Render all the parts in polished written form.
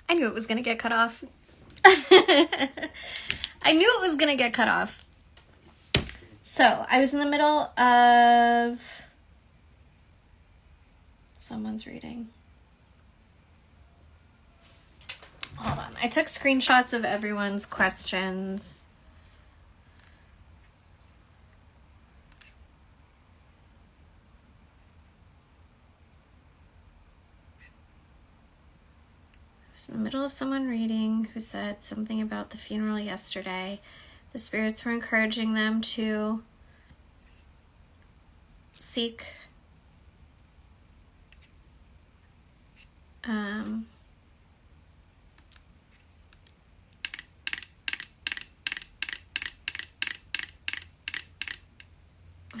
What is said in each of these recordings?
I knew it was going to get cut off. I knew it was going to get cut off. So, I was in the middle of someone's reading. Hold on. I took screenshots of everyone's questions. I was in the middle of someone reading who said something about the funeral yesterday. The spirits were encouraging them to seek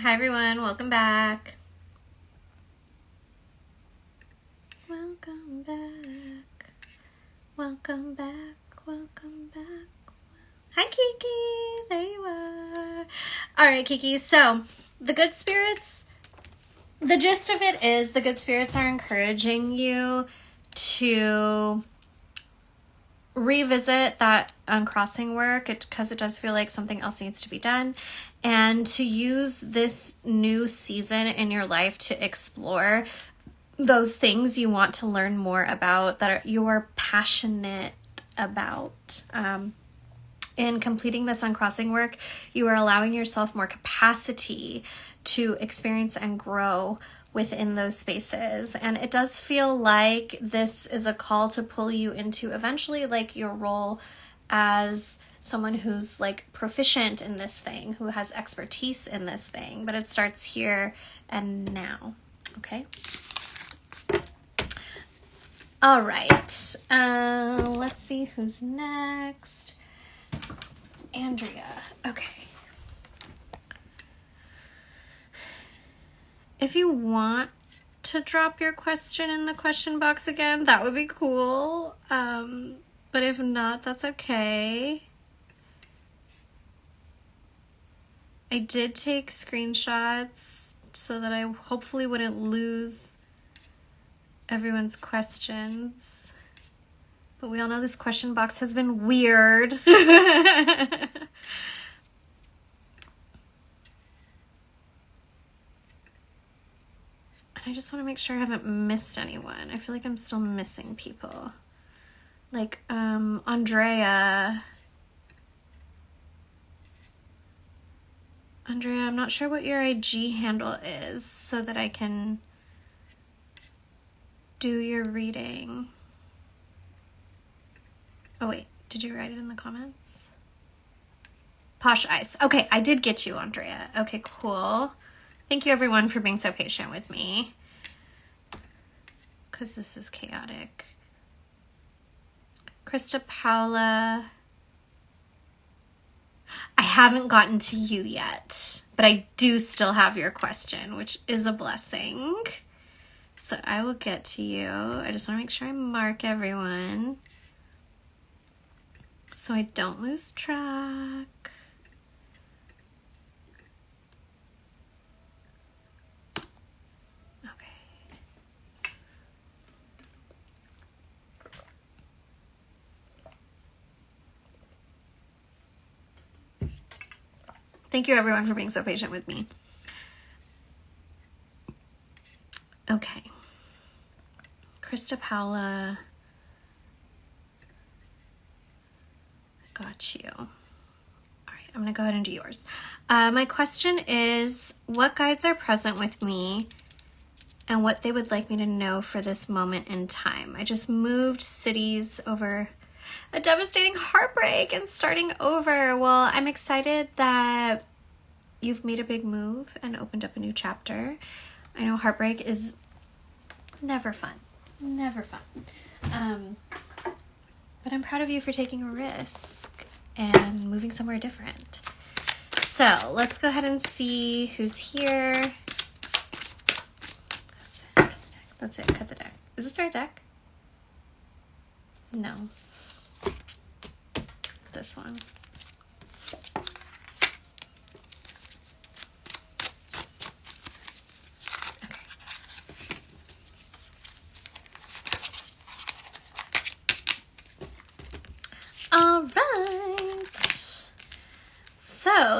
Hi everyone, welcome back. Welcome back. Welcome back. Welcome back. Hi Kiki, there you are. All right, Kiki, so the good spirits, the gist of it is the good spirits are encouraging you to revisit that uncrossing work because it does feel like something else needs to be done, and to use this new season in your life to explore those things you want to learn more about, that you're passionate about. In completing this uncrossing work, you are allowing yourself more capacity to experience and grow within those spaces. And it does feel like this is a call to pull you into eventually like your role as someone who's like proficient in this thing, who has expertise in this thing, but it starts here and now. Okay. All right. Let's see who's next. Andrea. Okay. If you want to drop your question in the question box again, that would be cool. But if not, that's okay. I did take screenshots so that I hopefully wouldn't lose everyone's questions. But we all know this question box has been weird. I just want to make sure I haven't missed anyone. I feel like I'm still missing people. Like, Andrea. Andrea, I'm not sure what your IG handle is so that I can do your reading. Oh, wait. Did you write it in the comments? Posh Ice. Okay, I did get you, Andrea. Okay, cool. Thank you, everyone, for being so patient with me, because this is chaotic. Krista Paula. I haven't gotten to you yet, but I do still have your question, which is a blessing. So I will get to you. I just want to make sure I mark everyone so I don't lose track. Thank you, everyone, for being so patient with me. Okay. Krista Paula. Got you. All right, I'm going to go ahead and do yours. My question is, what guides are present with me and what they would like me to know for this moment in time? I just moved cities over a devastating heartbreak and starting over. Well, I'm excited that you've made a big move and opened up a new chapter. I know heartbreak is never fun. Never fun. But I'm proud of you for taking a risk and moving somewhere different. So let's go ahead and see who's here. That's it. Cut the deck. Is this the right deck? No. This one.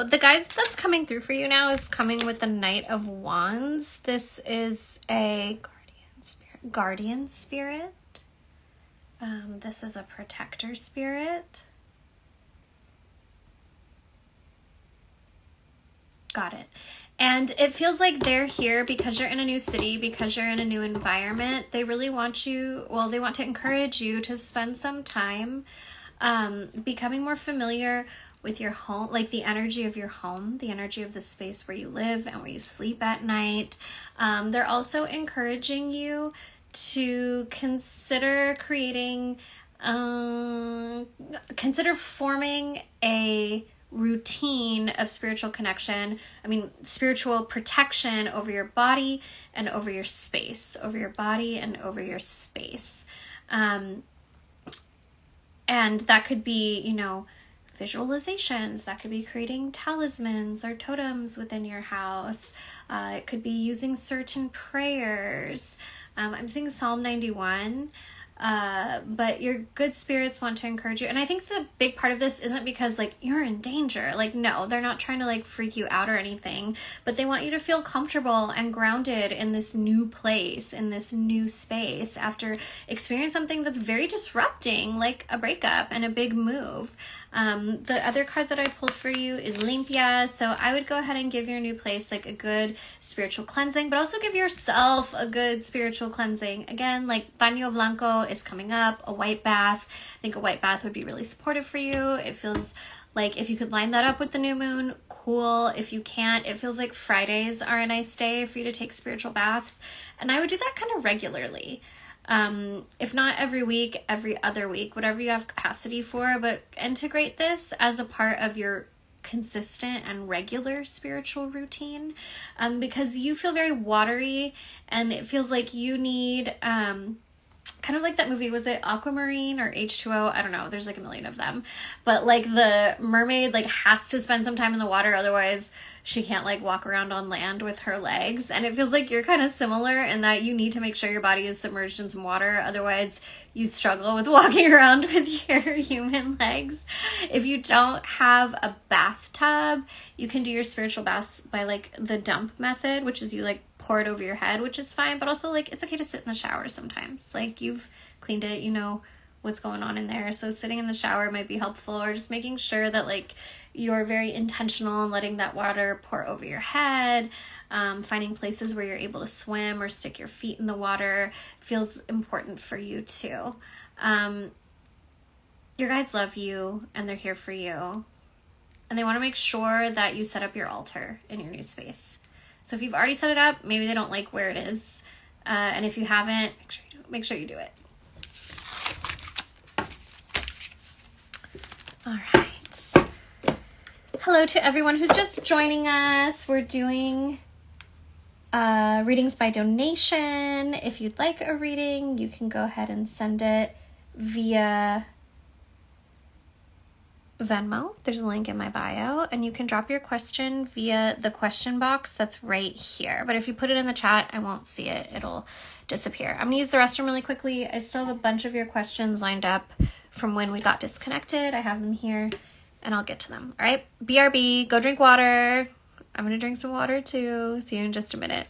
the guide that's coming through for you now is coming with the Knight of Wands. This is a guardian spirit. This is a protector spirit. Got it. And it feels like they're here because you're in a new city, because you're in a new environment. They really want you, well, they want to encourage you to spend some time becoming more familiar with your home, like the energy of your home, the energy of the space where you live and where you sleep at night. They're also encouraging you to consider consider forming a routine of spiritual connection. Spiritual protection over your body and over your space, over your body and over your space. And that could be, visualizations. That could be creating talismans or totems within your house. It could be using certain prayers. I'm seeing Psalm 91. But your good spirits want to encourage you. And I think the big part of this isn't because you're in danger. No, they're not trying to freak you out or anything, but they want you to feel comfortable and grounded in this new place, in this new space after experiencing something that's very disrupting, like a breakup and a big move. The other card that I pulled for you is Limpia. So I would go ahead and give your new place a good spiritual cleansing, but also give yourself a good spiritual cleansing. Again, Baño Blanco is coming up, a white bath. I think a white bath would be really supportive for you. It feels like if you could line that up with the new moon, cool. If you can't, it feels like Fridays are a nice day for you to take spiritual baths. And I would do that kind of regularly. If not every week, every other week, whatever you have capacity for, but integrate this as a part of your consistent and regular spiritual routine, because you feel very watery and it feels like you need, kind of like that movie, was it Aquamarine or H2O? I don't know. There's a million of them. But the mermaid has to spend some time in the water. Otherwise she can't walk around on land with her legs. And it feels like you're kind of similar in that you need to make sure your body is submerged in some water. Otherwise you struggle with walking around with your human legs. If you don't have a bathtub, you can do your spiritual baths by the dump method, which is you pour it over your head, which is fine, but also it's okay to sit in the shower sometimes. You've cleaned it, you know what's going on in there. So sitting in the shower might be helpful, or just making sure that you're very intentional in letting that water pour over your head. Finding places where you're able to swim or stick your feet in the water feels important for you too. Your guides love you and they're here for you. And they want to make sure that you set up your altar in your new space. So if you've already set it up, maybe they don't like where it is. And if you haven't, make sure you do it. All right. Hello to everyone who's just joining us. We're doing readings by donation. If you'd like a reading, you can go ahead and send it via Venmo. There's a link in my bio, and you can drop your question via the question box that's right here. But if you put it in the chat, I won't see it. It'll disappear. I'm gonna use the restroom really quickly. I still have a bunch of your questions lined up from when we got disconnected. I have them here and I'll get to them. All right, BRB, go drink water. I'm gonna drink some water too. See you in just a minute.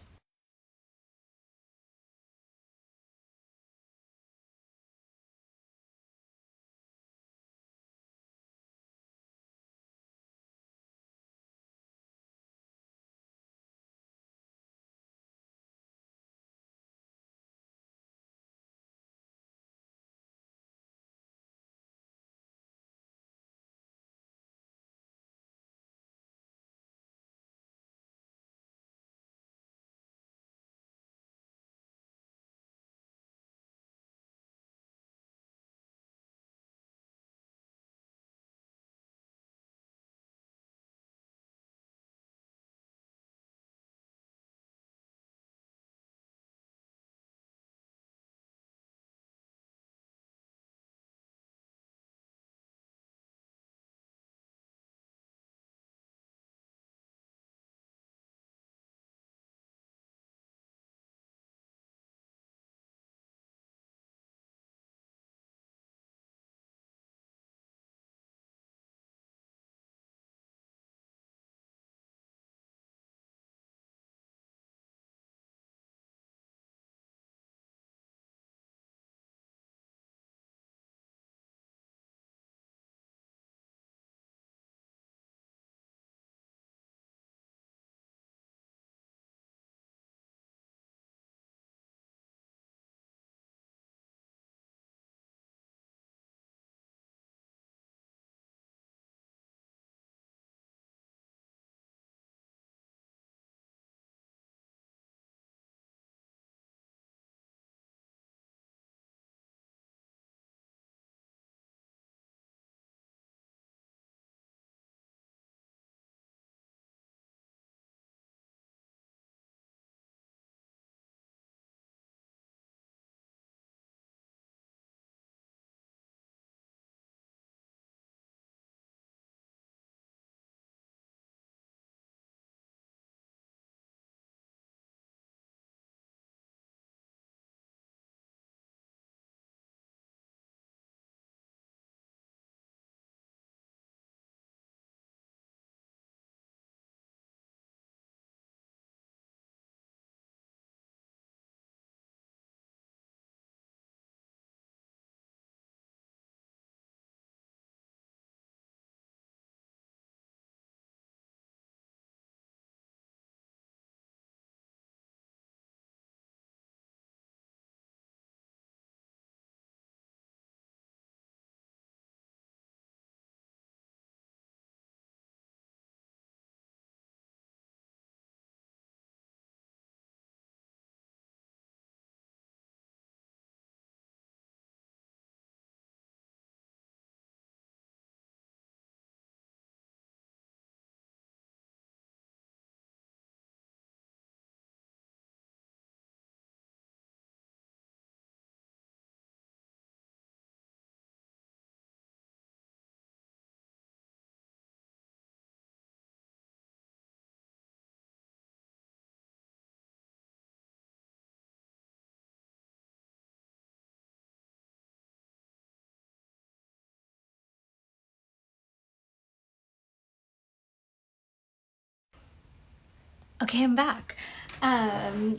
Okay, I'm back.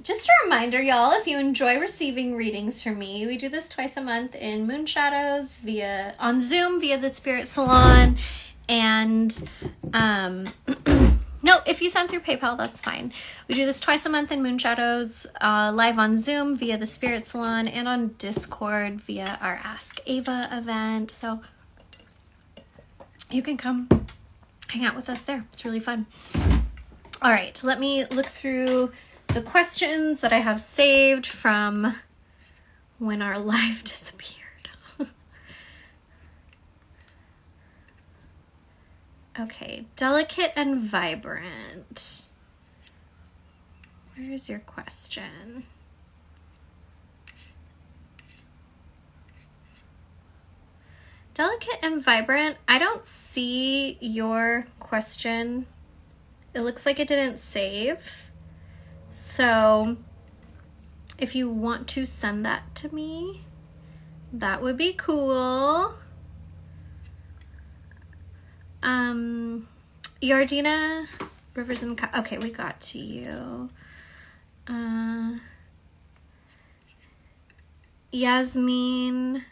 Just a reminder, y'all, if you enjoy receiving readings from me, we do this twice a month in Moonshadows on Zoom via the Spirit Salon. And no, if you send through PayPal, that's fine. We do this twice a month in Moonshadows, live on Zoom via the Spirit Salon, and on Discord via our Ask Ava event. So you can come hang out with us there. It's really fun. All right, let me look through the questions that I have saved from when our live disappeared. Okay, delicate and vibrant. Where's your question? Delicate and vibrant, I don't see your question. It looks like it didn't save. So if you want to send that to me, that would be cool. Yardina, Rivers and okay, we got to you. Yasmin.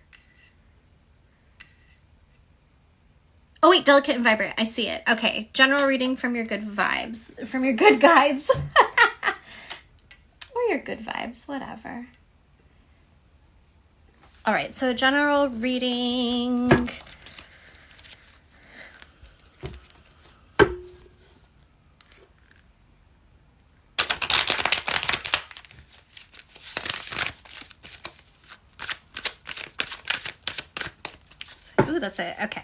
Oh wait, delicate and vibrant. I see it. Okay, general reading from your good vibes, from your good guides, or your good vibes, whatever. All right, so general reading. Ooh, that's it. Okay.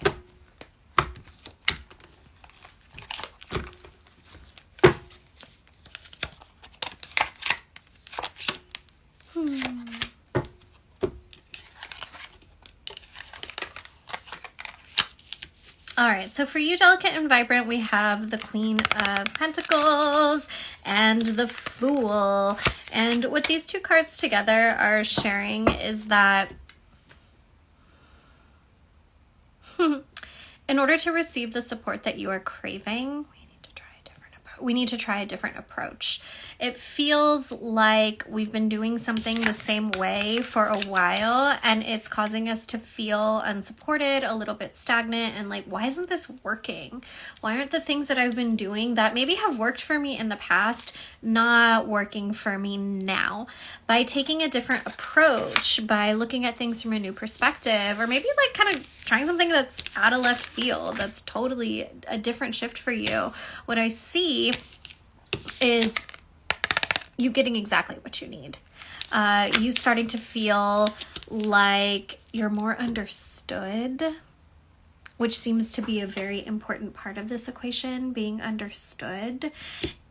All right, so for you, delicate and vibrant, we have the Queen of Pentacles and the Fool. And what these two cards together are sharing is that in order to receive the support that you are craving, we need to try a different approach. It feels like we've been doing something the same way for a while, and it's causing us to feel unsupported, a little bit stagnant, and like, why isn't this working? Why aren't the things that I've been doing that maybe have worked for me in the past not working for me now? By taking a different approach, by looking at things from a new perspective, or maybe like kind of trying something that's out of left field, that's totally a different shift for you, what I see is you getting exactly what you need. You starting to feel like you're more understood, which seems to be a very important part of this equation, being understood.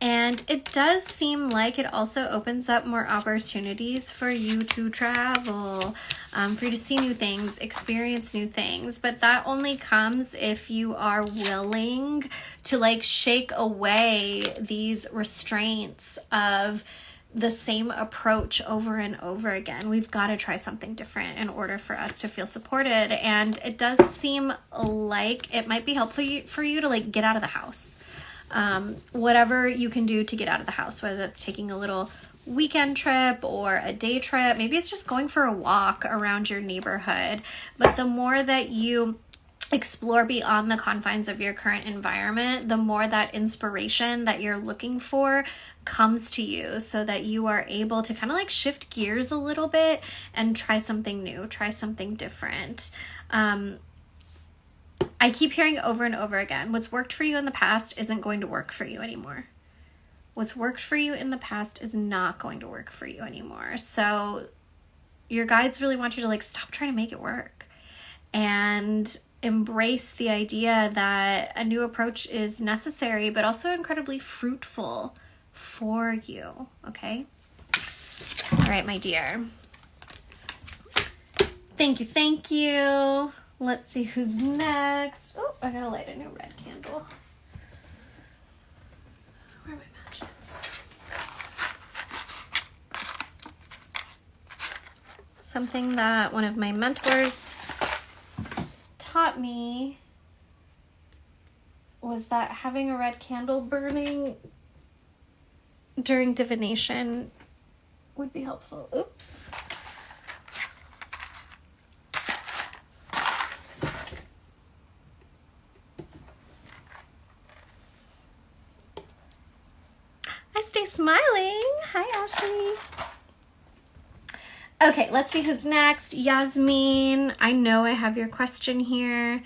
And it does seem like it also opens up more opportunities for you to travel, for you to see new things, experience new things. But that only comes if you are willing to like shake away these restraints of the same approach over and over again. We've got to try something different in order for us to feel supported. And it does seem like it might be helpful for you to like get out of the house. Whatever you can do to get out of the house, whether that's taking a little weekend trip or a day trip, maybe it's just going for a walk around your neighborhood. But the more that you explore beyond the confines of your current environment, the more that inspiration that you're looking for comes to you, so that you are able to kind of like shift gears a little bit and try something new, try something different. I keep hearing over and over again, what's worked for you in the past isn't going to work for you anymore. What's worked for you in the past is not going to work for you anymore. So your guides really want you to like stop trying to make it work and embrace the idea that a new approach is necessary, but also incredibly fruitful for you. Okay? All right, my dear. Thank you. Thank you. Let's see who's next. Oh, I gotta light a new red candle. Where are my matches? Something that one of my mentors taught me was that having a red candle burning during divination would be helpful. Oops. I stay smiling. Hi, Ashley. Okay, let's see who's next. Yasmin, I know I have your question here.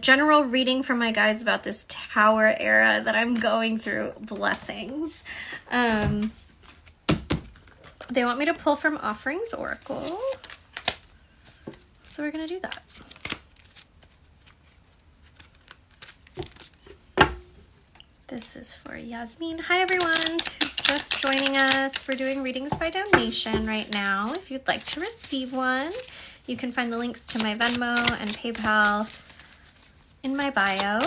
General reading for my guides about this tower era that I'm going through. Blessings. They want me to pull from Offerings Oracle. So we're going to do that. This is for Yasmin. Hi, everyone who's just joining us. We're doing readings by donation right now. If you'd like to receive one, you can find the links to my Venmo and PayPal in my bio.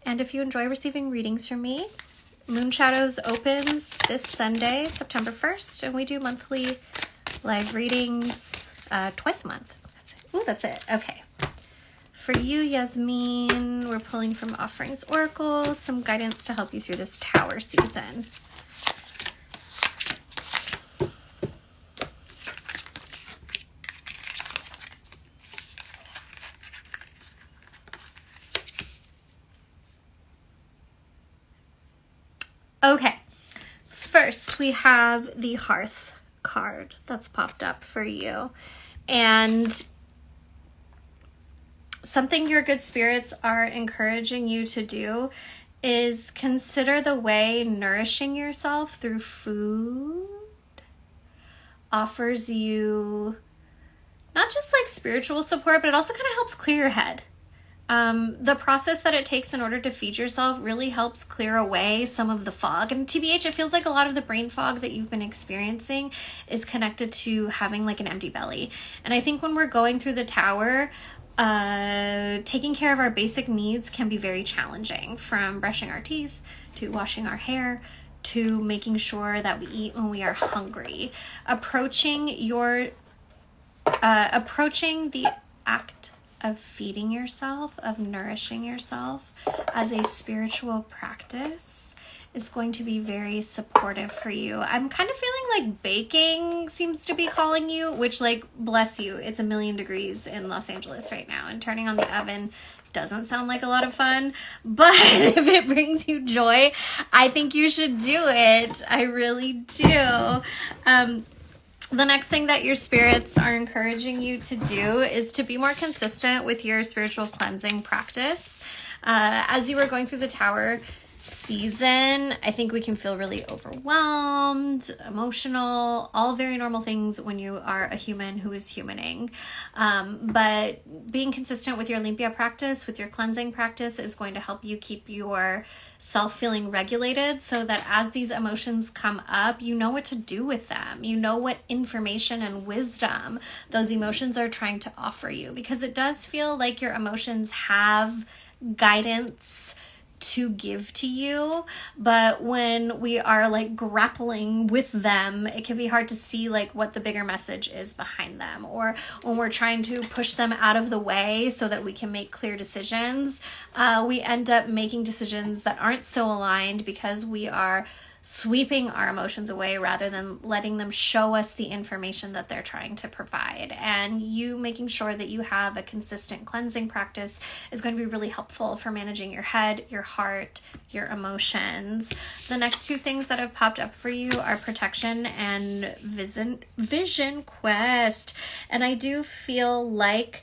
And if you enjoy receiving readings from me, Moon Shadows opens this Sunday, September 1st, and we do monthly live readings twice a month. That's it. Ooh, that's it. Okay. For you, Yasmin, we're pulling from Offerings Oracle, some guidance to help you through this tower season. Okay, first we have the Hearth card that's popped up for you. And something your good spirits are encouraging you to do is consider the way nourishing yourself through food offers you not just like spiritual support, but it also kind of helps clear your head. The process that it takes in order to feed yourself really helps clear away some of the fog. And TBH, it feels like a lot of the brain fog that you've been experiencing is connected to having like an empty belly. And I think when we're going through the tower, taking care of our basic needs can be very challenging, from brushing our teeth to washing our hair to making sure that we eat when we are hungry. Approaching the act of feeding yourself, of nourishing yourself as a spiritual practice is going to be very supportive for you. I'm kind of feeling like baking seems to be calling you, which, like, bless you, it's 1,000,000 degrees in Los Angeles right now, and turning on the oven doesn't sound like a lot of fun, but if it brings you joy, I think you should do it. I really do. The next thing that your spirits are encouraging you to do is to be more consistent with your spiritual cleansing practice. As you are going through the tower season, I think we can feel really overwhelmed, emotional, all very normal things when you are a human who is humaning. But being consistent with your Olympia practice, with your cleansing practice, is going to help you keep yourself feeling regulated, so that as these emotions come up, you know what to do with them. You know what information and wisdom those emotions are trying to offer you, because it does feel like your emotions have guidance to give to you, but when we are like grappling with them, it can be hard to see like what the bigger message is behind them, or when we're trying to push them out of the way so that we can make clear decisions, we end up making decisions that aren't so aligned because we are sweeping our emotions away rather than letting them show us the information that they're trying to provide. And you making sure that you have a consistent cleansing practice is going to be really helpful for managing your head, your heart, your emotions. The next two things that have popped up for you are protection and vision quest. And I do feel like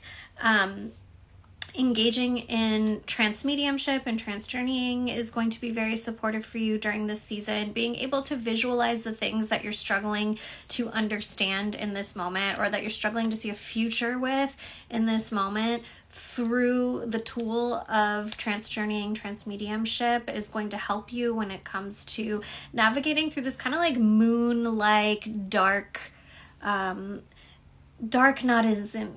engaging in trance mediumship and trance journeying is going to be very supportive for you during this season. Being able to visualize the things that you're struggling to understand in this moment, or that you're struggling to see a future with in this moment, through the tool of trance journeying, trance mediumship, is going to help you when it comes to navigating through this kind of like moon-like dark, not as in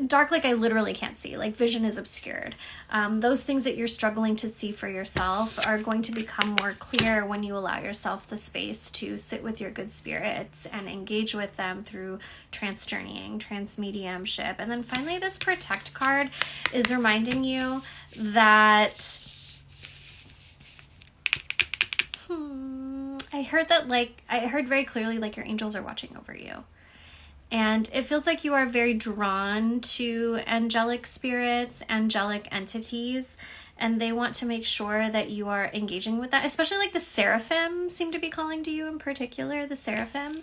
dark like I literally can't see, like vision is obscured. Those things that you're struggling to see for yourself are going to become more clear when you allow yourself the space to sit with your good spirits and engage with them through trance journeying, trance mediumship. And then finally, this protect card is reminding you that I heard that, like, I heard very clearly, like, your angels are watching over you. And it feels like you are very drawn to angelic spirits, angelic entities, and they want to make sure that you are engaging with that. Especially like the seraphim seem to be calling to you in particular, the seraphim.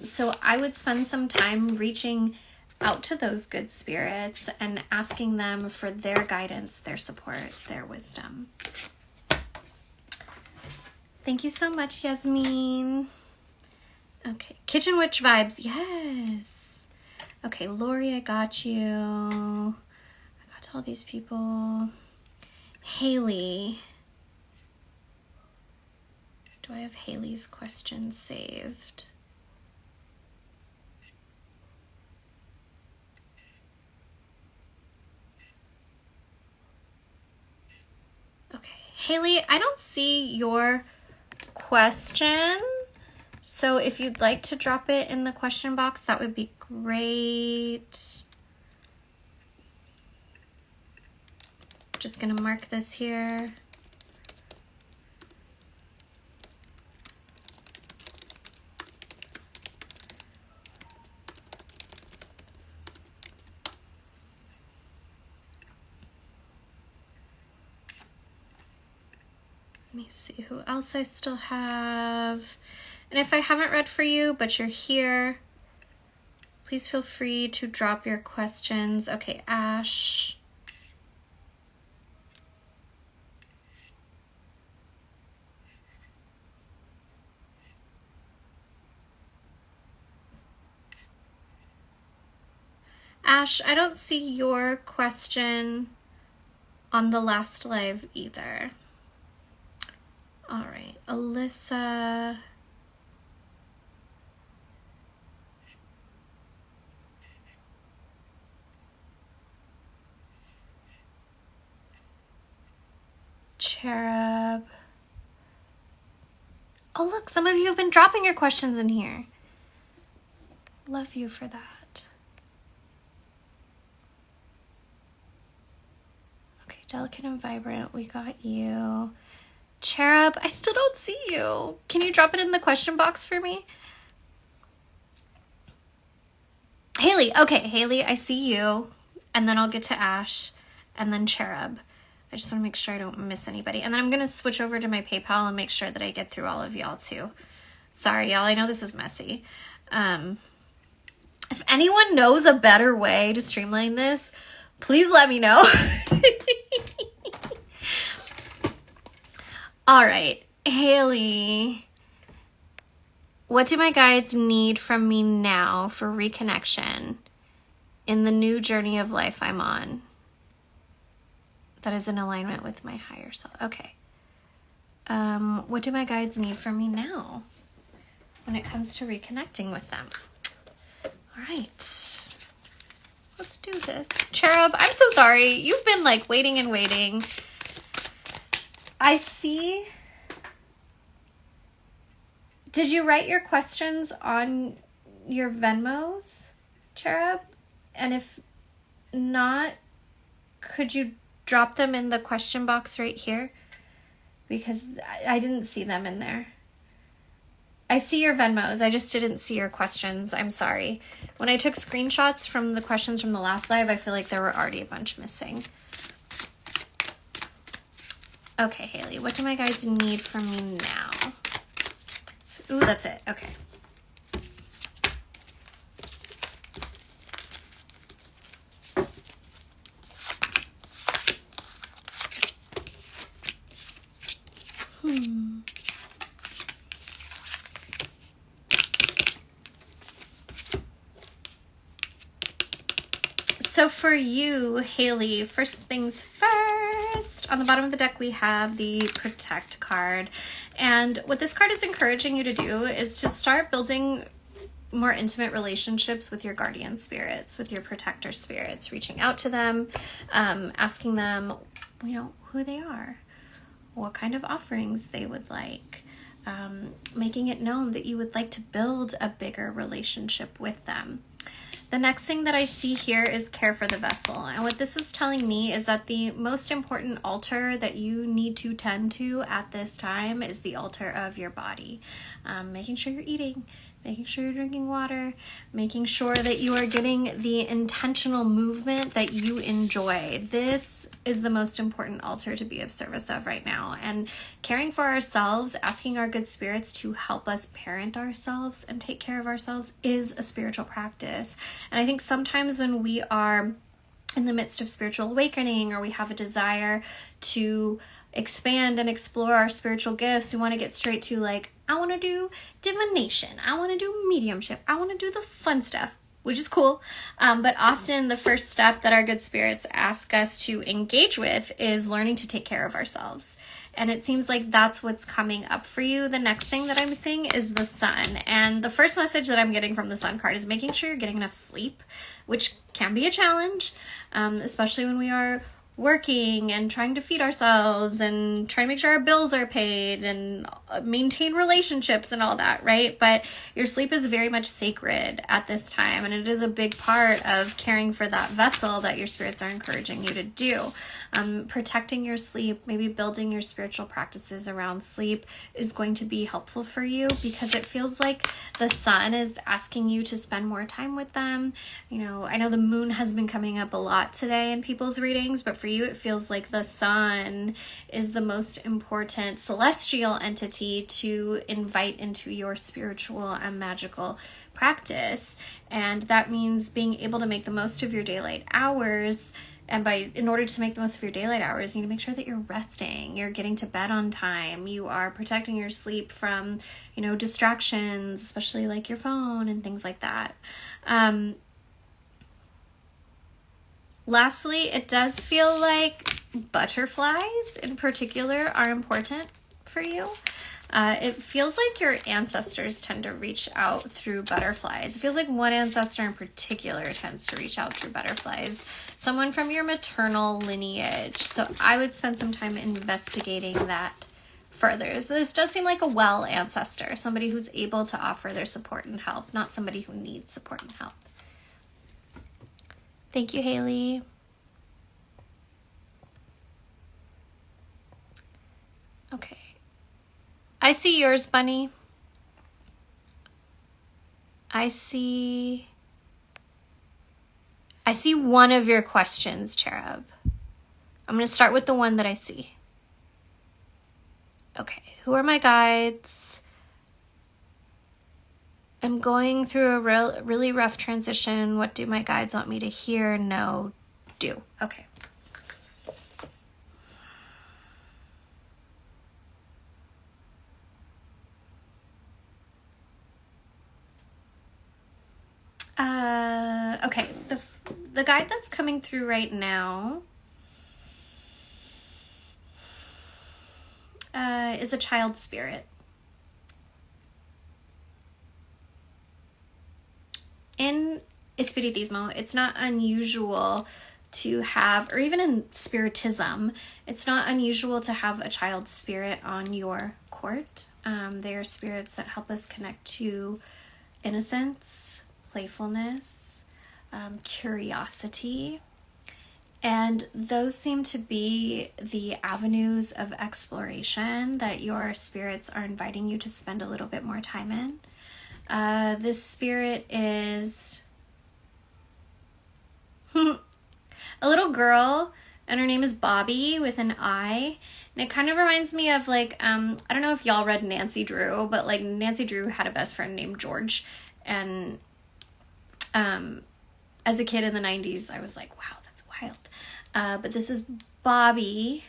So I would spend some time reaching out to those good spirits and asking them for their guidance, their support, their wisdom. Thank you so much, Yasmin. Okay, Kitchen Witch vibes, yes. Okay, Lori, I got you. I got to all these people. Haley. Do I have Haley's question saved? Okay, Haley, I don't see your question. So if you'd like to drop it in the question box, that would be great. Just gonna mark this here. Let me see who else I still have. And if I haven't read for you, but you're here, please feel free to drop your questions. Okay, Ash. Ash, I don't see your question on the last live either. All right, Alyssa. Cherub. Oh, look, some of you have been dropping your questions in here. Love you for that. Okay, Delicate and Vibrant, we got you. Cherub, I still don't see you. Can you drop it in the question box for me? Haley, okay, Haley, I see you. And then I'll get to Ash and then Cherub. I just want to make sure I don't miss anybody. And then I'm going to switch over to my PayPal and make sure that I get through all of y'all too. Sorry, y'all. I know this is messy. If anyone knows a better way to streamline this, please let me know. All right, Haley. What do my guides need from me now for reconnection in the new journey of life I'm on that is in alignment with my higher self? Okay. What do my guides need from me now when it comes to reconnecting with them? All right. Let's do this. Cherub, I'm so sorry. You've been like waiting and waiting. I see. Did you write your questions on your Venmos, Cherub? And if not, could you drop them in the question box right here? Because I didn't see them in there. I see your Venmos. I just didn't see your questions. I'm sorry. When I took screenshots from the questions from the last live, I feel like there were already a bunch missing. Okay, Haley, what do my guides need from me now? Ooh, that's it. Okay. So for you, Haley, first things first, on the bottom of the deck we have the Protect card. And what this card is encouraging you to do is to start building more intimate relationships with your guardian spirits, with your protector spirits, reaching out to them, asking them, who they are, what kind of offerings they would like, making it known that you would like to build a bigger relationship with them. The next thing that I see here is care for the vessel. And what this is telling me is that the most important altar that you need to tend to at this time is the altar of your body. Making sure you're eating, making sure you're drinking water, making sure that you are getting the intentional movement that you enjoy. This is the most important altar to be of service of right now. And caring for ourselves, asking our good spirits to help us parent ourselves and take care of ourselves is a spiritual practice. And I think sometimes when we are in the midst of spiritual awakening, or we have a desire to expand and explore our spiritual gifts, we want to get straight to like, I want to do divination, I want to do mediumship, I want to do the fun stuff, which is cool. But often the first step that our good spirits ask us to engage with is learning to take care of ourselves. And it seems like that's what's coming up for you. The next thing that I'm seeing is the sun. And the first message that I'm getting from the sun card is making sure you're getting enough sleep, which can be a challenge, especially when we are working and trying to feed ourselves and trying to make sure our bills are paid and maintain relationships and all that, right? But your sleep is very much sacred at this time, and it is a big part of caring for that vessel that your spirits are encouraging you to do. Protecting your sleep, maybe building your spiritual practices around sleep is going to be helpful for you, because it feels like the sun is asking you to spend more time with them. You know, I know the moon has been coming up a lot today in people's readings, but for you, it feels like the sun is the most important celestial entity to invite into your spiritual and magical practice. And that means being able to make the most of your daylight hours. And in order to make the most of your daylight hours, you need to make sure that you're resting, you're getting to bed on time, you are protecting your sleep from, distractions, especially like your phone and things like that. Lastly, it does feel like butterflies in particular are important for you. It feels like your ancestors tend to reach out through butterflies. It feels like one ancestor in particular tends to reach out through butterflies. Someone from your maternal lineage. So I would spend some time investigating that further. So this does seem like a well ancestor, somebody who's able to offer their support and help, not somebody who needs support and help. Thank you, Haley. Okay. I see yours, Bunny. I see one of your questions, Cherub. I'm going to start with the one that I see. Okay, who are my guides? I'm going through a really rough transition. What do my guides want me to hear, know, do? Okay. Okay, the guide that's coming through right now is a child spirit. In Espiritismo, it's not unusual to have, or even in Spiritism, it's not unusual to have a child spirit on your court. They are spirits that help us connect to innocence, playfulness, curiosity, and those seem to be the avenues of exploration that your spirits are inviting you to spend a little bit more time in. This spirit is a little girl, and her name is Bobby with an I. And it kind of reminds me of like, I don't know if y'all read Nancy Drew, but like Nancy Drew had a best friend named George. And as a kid in the 90s, I was like, wow, that's wild. But this is Bobby.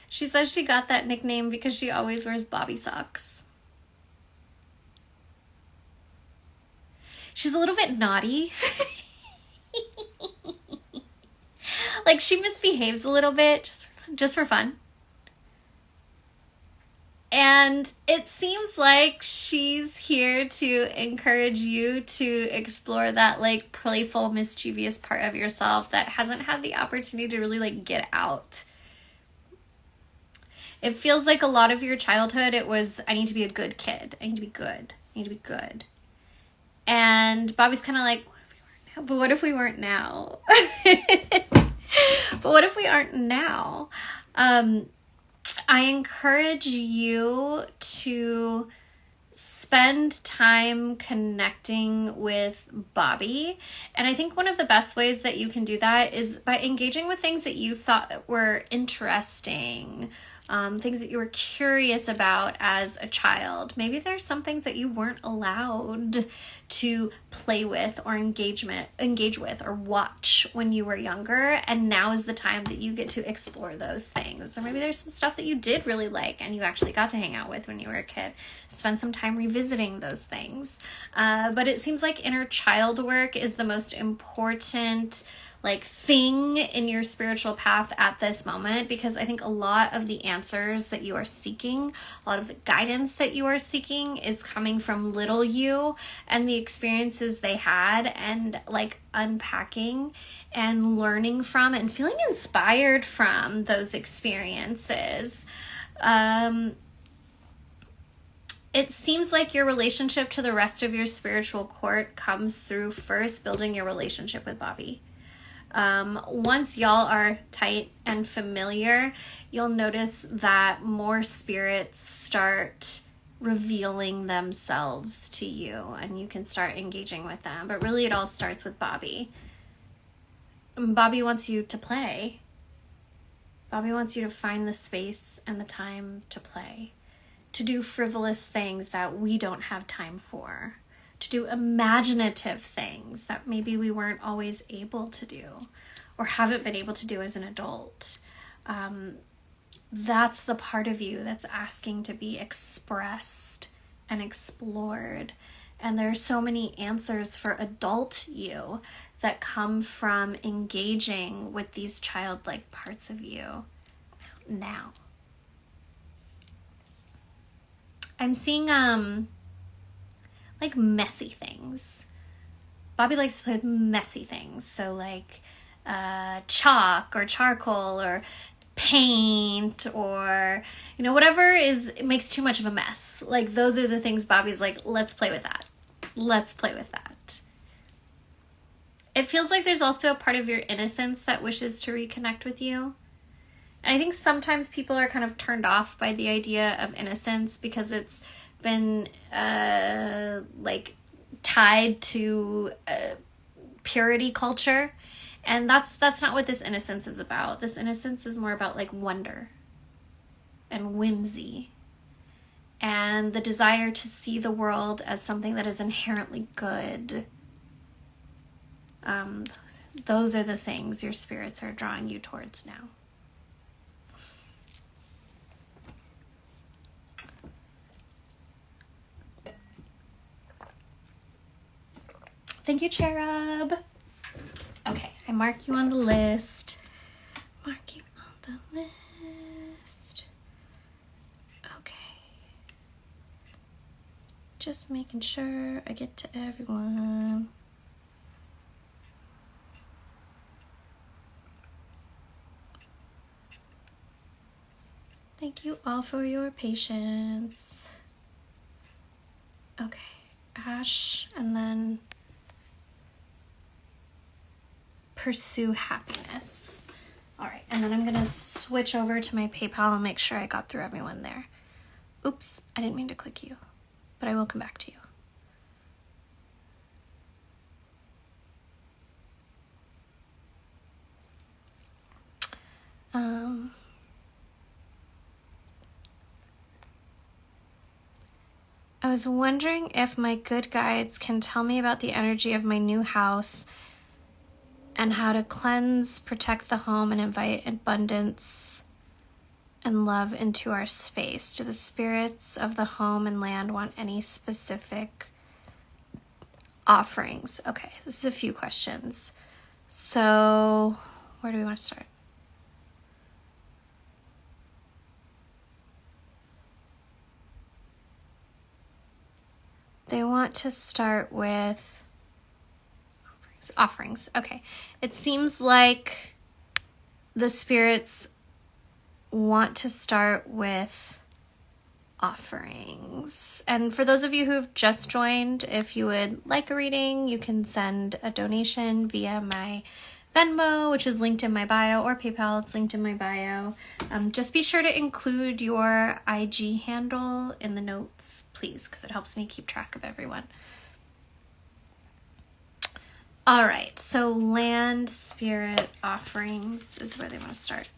She says she got that nickname because she always wears Bobby socks. She's a little bit naughty. Like she misbehaves a little bit just for fun. And it seems like she's here to encourage you to explore that like playful, mischievous part of yourself that hasn't had the opportunity to really like get out. It feels like a lot of your childhood, it was, I need to be a good kid. I need to be good. need to be good. And Bobby's kind of like, what if we weren't now? But what if we aren't now? I encourage you to spend time connecting with Bobby. And I think one of the best ways that you can do that is by engaging with things that you thought were interesting, things that you were curious about as a child. Maybe there's some things that you weren't allowed to play with or engage with or watch when you were younger, and now is the time that you get to explore those things. Or maybe there's some stuff that you did really like and you actually got to hang out with when you were a kid. Spend some time revisiting those things. But it seems like inner child work is the most important thing in your spiritual path at this moment, because I think a lot of the answers that you are seeking, a lot of the guidance that you are seeking is coming from little you and the experiences they had, and unpacking and learning from and feeling inspired from those experiences. It seems like your relationship to the rest of your spiritual court comes through first building your relationship with Bobby. Once y'all are tight and familiar, you'll notice that more spirits start revealing themselves to you and you can start engaging with them. But really it all starts with Bobby. Bobby wants you to play. Bobby wants you to find the space and the time to play, to do frivolous things that we don't have time for, to do imaginative things that maybe we weren't always able to do or haven't been able to do as an adult. That's the part of you that's asking to be expressed and explored. And there are so many answers for adult you that come from engaging with these childlike parts of you now. I'm seeing messy things. Bobby likes to play with messy things. So chalk or charcoal or paint or, whatever makes too much of a mess. Those are the things Bobby's let's play with that. Let's play with that. It feels like there's also a part of your innocence that wishes to reconnect with you. And I think sometimes people are kind of turned off by the idea of innocence because it's been tied to purity culture, and that's not what this innocence is about. This innocence is more about wonder and whimsy and the desire to see the world as something that is inherently good. Those are the things your spirits are drawing you towards now. Thank you, Cherub. Okay, I mark you on the list. Mark you on the list. Okay. Just making sure I get to everyone. Thank you all for your patience. Okay, Ash, and then pursue happiness. All right, and then I'm gonna switch over to my PayPal and make sure I got through everyone there. Oops, I didn't mean to click you, but I will come back to you. I was wondering if my good guides can tell me about the energy of my new house and how to cleanse, protect the home, and invite abundance and love into our space. Do the spirits of the home and land want any specific offerings? Okay, this is a few questions. So, where do we want to start? They want to start with offerings. Okay. It seems like the spirits want to start with offerings. And for those of you who have just joined, if you would like a reading, you can send a donation via my Venmo, which is linked in my bio, or PayPal, it's linked in my bio. Just be sure to include your IG handle in the notes, please, because it helps me keep track of everyone. All right, so land spirit offerings is where they want to start.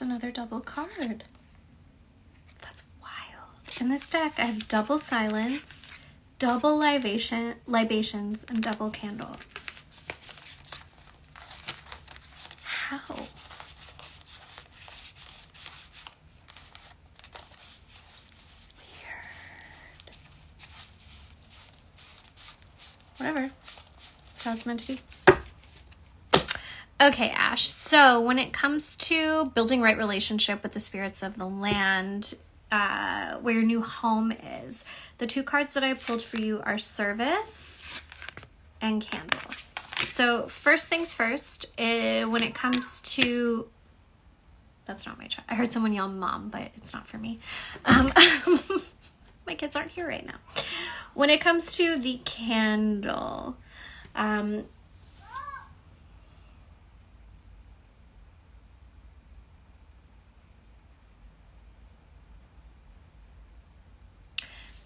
Another double card. That's wild. In this deck, I have double silence, double libations, and double candle. How? Weird. Whatever. That's how it's meant to be. Okay, Ash, so when it comes to building right relationship with the spirits of the land, where your new home is, the two cards that I pulled for you are service and candle. So first things first, when it comes to, that's not my child. I heard someone yell mom, but it's not for me. My kids aren't here right now. When it comes to the candle,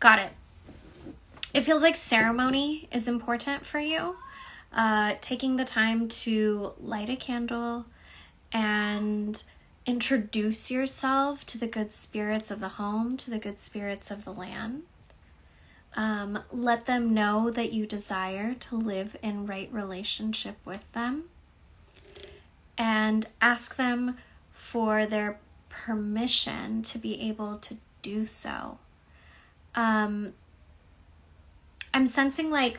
got it. It feels like ceremony is important for you. Taking the time to light a candle and introduce yourself to the good spirits of the home, to the good spirits of the land. Let them know that you desire to live in right relationship with them. And ask them for their permission to be able to do so. I'm sensing like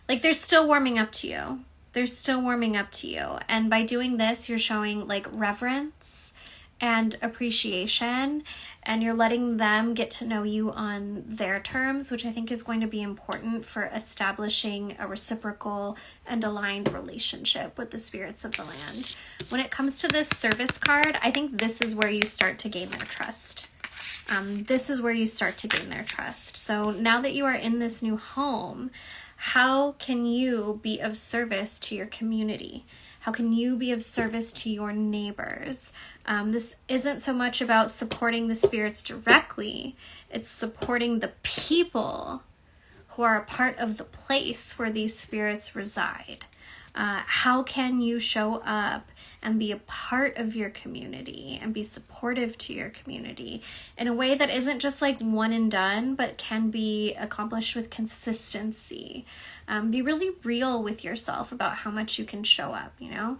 they're still warming up to you. They're still warming up to you. And by doing this, you're showing like reverence and appreciation, and you're letting them get to know you on their terms, which I think is going to be important for establishing a reciprocal and aligned relationship with the spirits of the land. When it comes to this service card, I think this is where you start to gain their trust. This is where you start to gain their trust. So now that you are in this new home, how can you be of service to your community? How can you be of service to your neighbors? This isn't so much about supporting the spirits directly. It's supporting the people who are a part of the place where these spirits reside. How can you show up and be a part of your community and be supportive to your community in a way that isn't just like one and done, but can be accomplished with consistency? Be really real with yourself about how much you can show up, you know?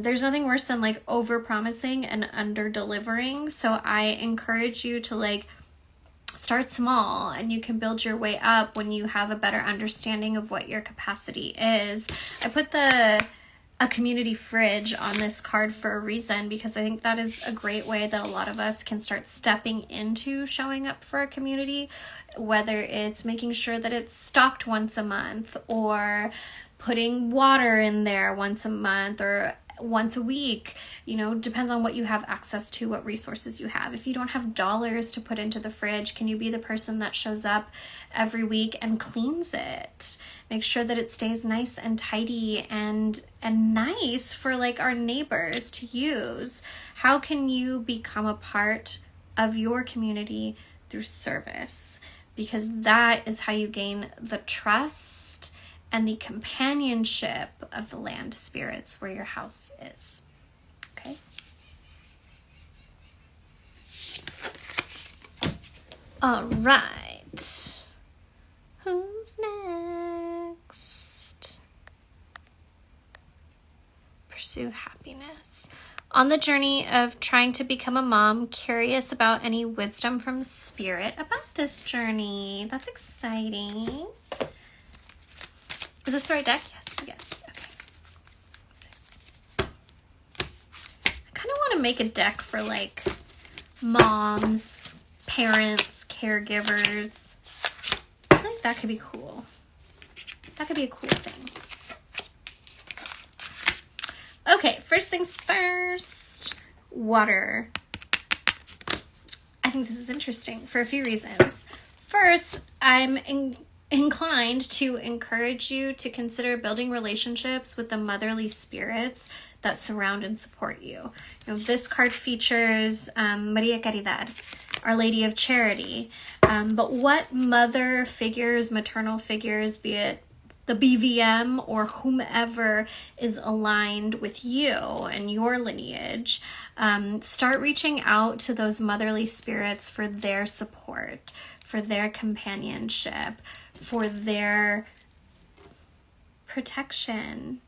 There's nothing worse than like over promising and under delivering. So I encourage you to like start small, and you can build your way up when you have a better understanding of what your capacity is. I put a community fridge on this card for a reason, because I think that is a great way that a lot of us can start stepping into showing up for a community, whether it's making sure that it's stocked once a month, or putting water in there once a month, or once a week. You know, depends on what you have access to, what resources you have. If you don't have dollars to put into the fridge, can you be the person that shows up every week and cleans it? Make sure that it stays nice and tidy and nice for like our neighbors to use. How can you become a part of your community through service? Because that is how you gain the trust and the companionship of the land spirits where your house is. Okay? All right. Who's next? Pursue happiness. On the journey of trying to become a mom, curious about any wisdom from spirit about this journey. That's exciting. Is this the right deck? Yes, yes. Okay. make a deck for like moms, parents, caregivers. I think that could be cool. That could be a cool thing. Okay, first things first, water. I think this is interesting for a few reasons. First, I'm inclined to encourage you to consider building relationships with the motherly spirits that surround and support you. You know, this card features Maria Caridad, Our Lady of Charity. But what mother figures, maternal figures, be it the BVM or whomever is aligned with you and your lineage, start reaching out to those motherly spirits for their support, for their companionship, for their protection,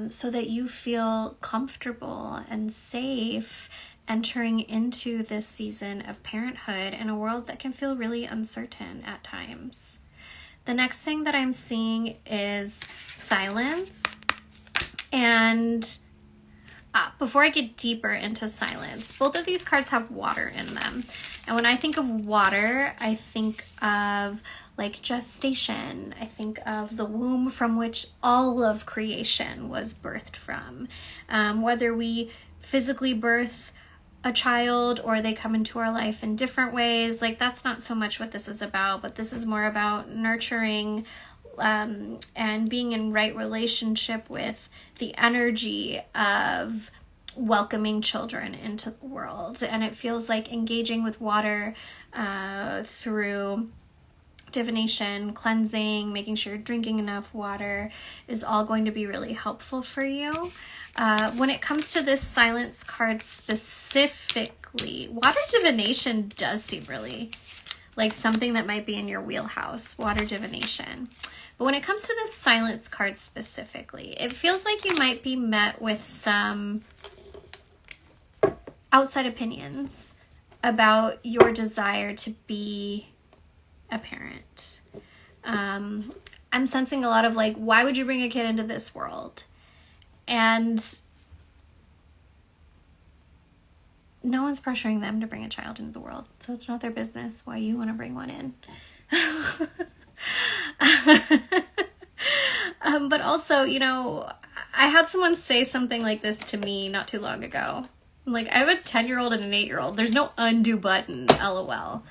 so that you feel comfortable and safe entering into this season of parenthood in a world that can feel really uncertain at times. The next thing that I'm seeing is silence. And before I get deeper into silence, both of these cards have water in them. And when I think of water, I think of like gestation. I think of the womb from which all of creation was birthed from. Whether we physically birth a child or they come into our life in different ways, like that's not so much what this is about, but this is more about nurturing and being in right relationship with the energy of welcoming children into the world. And it feels like engaging with water through divination, cleansing, making sure you're drinking enough water is all going to be really helpful for you. When it comes to this silence card specifically, water divination does seem really like something that might be in your wheelhouse, water divination. But when it comes to this silence card specifically, it feels like you might be met with some outside opinions about your desire to be a parent. I'm sensing a lot of like, why would you bring a kid into this world? And no one's pressuring them to bring a child into the world, so it's not their business why you want to bring one in. But also, you know, I had someone say something like this to me not too long ago. Like, I have a 10-year-old and an 8-year-old. There's no undo button, LOL.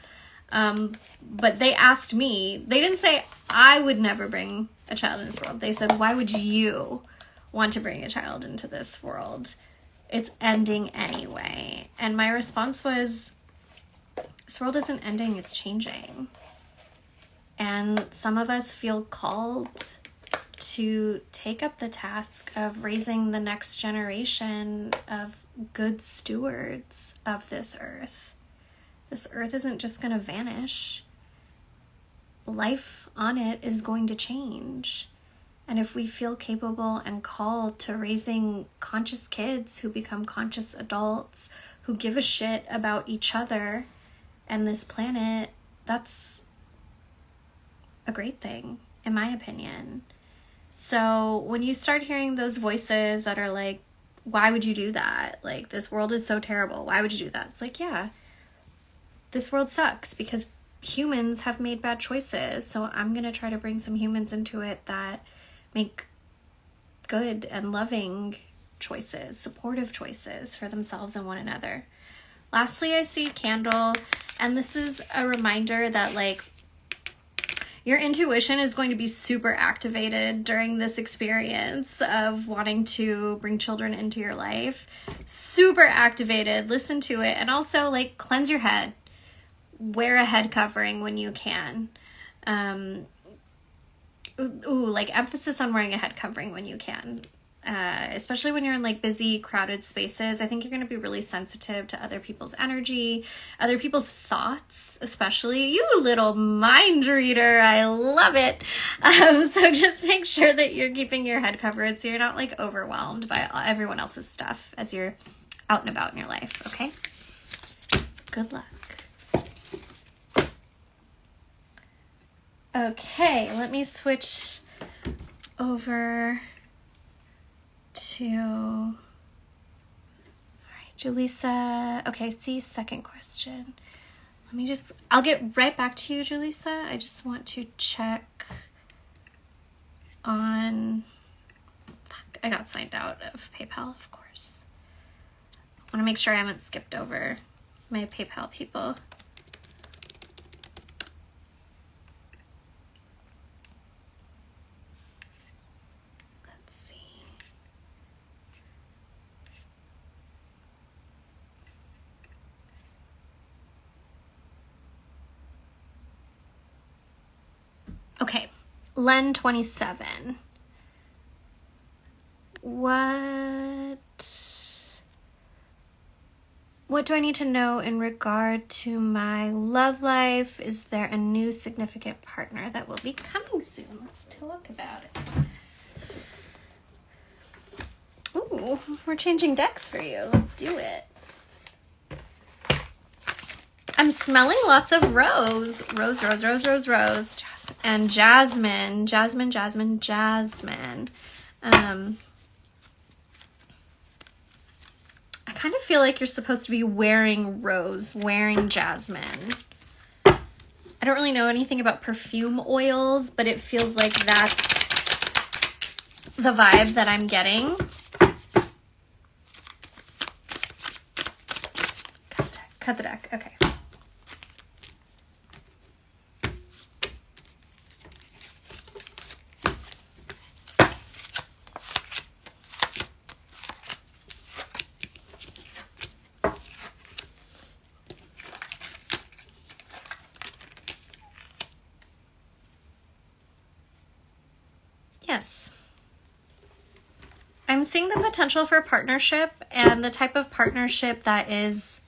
But they asked me, they didn't say I would never bring a child into this world. They said, why would you want to bring a child into this world? It's ending anyway. And my response was, this world isn't ending, it's changing. And some of us feel called to take up the task of raising the next generation of good stewards of this earth. This earth isn't just going to vanish. Life on it is going to change. And if we feel capable and called to raising conscious kids who become conscious adults, who give a shit about each other and this planet, that's a great thing, in my opinion. So when you start hearing those voices that are like, why would you do that? Like, this world is so terrible. Why would you do that? It's like, yeah, this world sucks because humans have made bad choices. So I'm going to try to bring some humans into it that make good and loving choices, supportive choices for themselves and one another. Lastly, I see candle, and this is a reminder that like your intuition is going to be super activated during this experience of wanting to bring children into your life. Super activated. Listen to it. And also, like, cleanse your head. Wear a head covering when you can. Like, emphasis on wearing a head covering when you can. Especially when you're in like busy, crowded spaces. I think you're going to be really sensitive to other people's energy, other people's thoughts, especially. You little mind reader. I love it. So just make sure that you're keeping your head covered so you're not like overwhelmed by everyone else's stuff as you're out and about in your life. Okay? Good luck. Okay, let me switch over to, all right, Julissa, okay, see, second question. I'll get right back to you, Julissa. I just want to check on, I got signed out of PayPal, of course. I want to make sure I haven't skipped over my PayPal people. Let's see. Okay, Len27. What do I need to know in regard to my love life? Is there a new significant partner that will be coming soon? Let's talk about it. Ooh, we're changing decks for you. Let's do it. I'm smelling lots of rose. Rose. And jasmine. I kind of feel like you're supposed to be wearing rose, wearing jasmine. I don't really know anything about perfume oils, but it feels like that's the vibe that I'm getting. Cut the deck. Okay. Yes. I'm seeing the potential for partnership and the type of partnership that is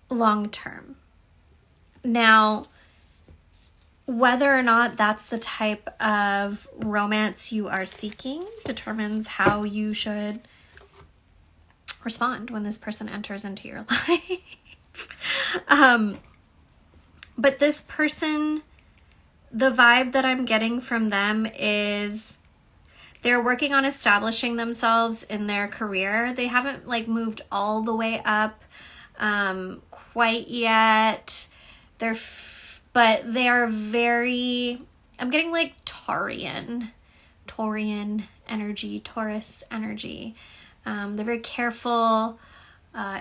long-term. Now, whether or not that's the type of romance you are seeking determines how you should respond when this person enters into your life. But this person, the vibe that I'm getting from them is they're working on establishing themselves in their career. They haven't moved all the way up quite yet. But they are very, I'm getting Taurian energy, Taurus energy. They're very careful,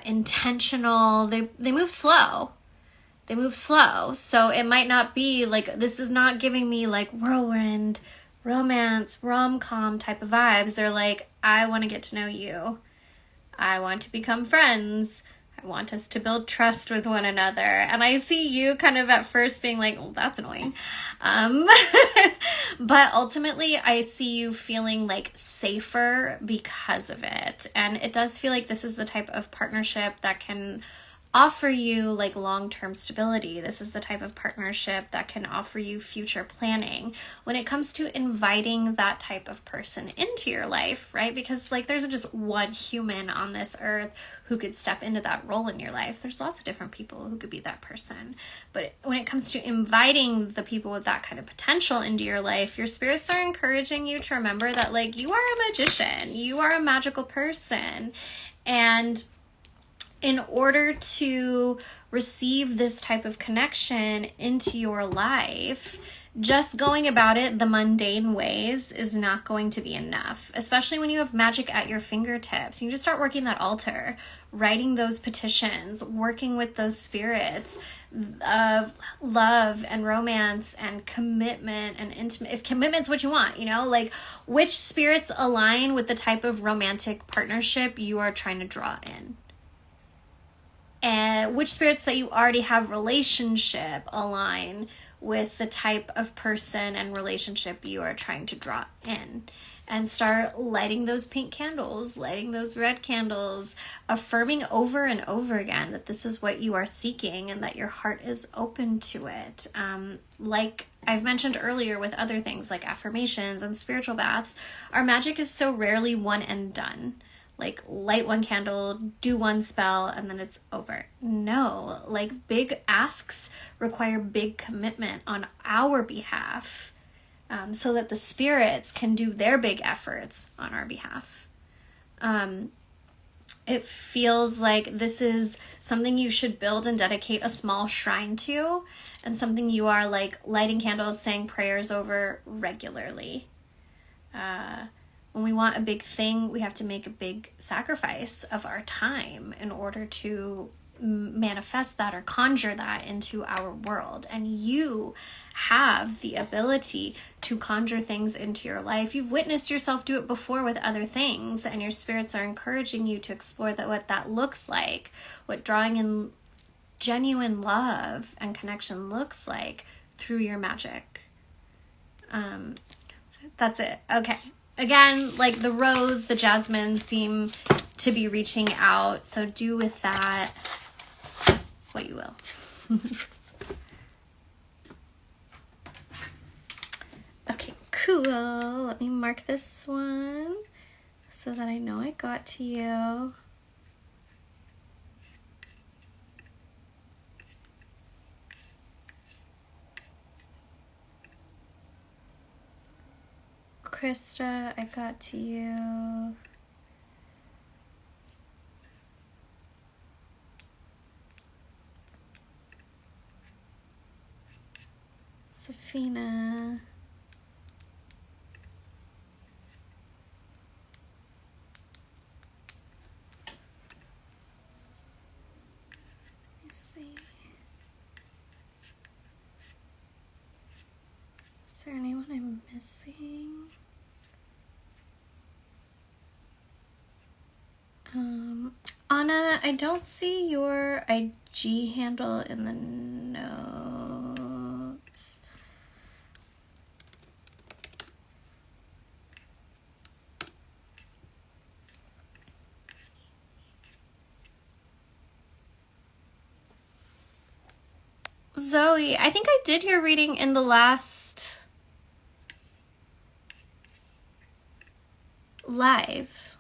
intentional. They move slow. So it might not be this is not giving me whirlwind, romance, rom-com type of vibes. They're I want to get to know you. I want to become friends. I want us to build trust with one another. And I see you kind of at first being well, that's annoying. But ultimately I see you feeling safer because of it. And it does feel like this is the type of partnership that can offer you long-term stability. This is the type of partnership that can offer you future planning when it comes to inviting that type of person into your life, right? Because there's just one human on this earth who could step into that role in your life. There's lots of different people who could be that person. But when it comes to inviting the people with that kind of potential into your life, your spirits are encouraging you to remember that you are a magician, you are a magical person. And in order to receive this type of connection into your life, just going about it the mundane ways is not going to be enough, especially when you have magic at your fingertips. You just start working that altar, writing those petitions, working with those spirits of love and romance and commitment and intimate. If commitment's what you want, which spirits align with the type of romantic partnership you are trying to draw in. And which spirits that you already have relationship align with the type of person and relationship you are trying to draw in. And start lighting those pink candles, lighting those red candles, affirming over and over again that this is what you are seeking and that your heart is open to it. Like I've mentioned earlier with other things like affirmations and spiritual baths, our magic is so rarely one and done. Light one candle, do one spell, and then it's over. No, big asks require big commitment on our behalf, so that the spirits can do their big efforts on our behalf. it feels like this is something you should build and dedicate a small shrine to, and something you are like lighting candles, saying prayers over regularly. When we want a big thing, we have to make a big sacrifice of our time in order to manifest that or conjure that into our world. And you have the ability to conjure things into your life. You've witnessed yourself do it before with other things, and your spirits are encouraging you to explore that, what that looks like, what drawing in genuine love and connection looks like through your magic. That's it. Okay. Again, like the rose, the jasmine seem to be reaching out. So do with that what you will. Okay, cool. Let me mark this one so that I know I got to you. Krista, I got to you. Safina. Let's see. Is there anyone I'm missing? Anna, I don't see your IG handle in the notes. Zoe, I think I did your reading in the last live.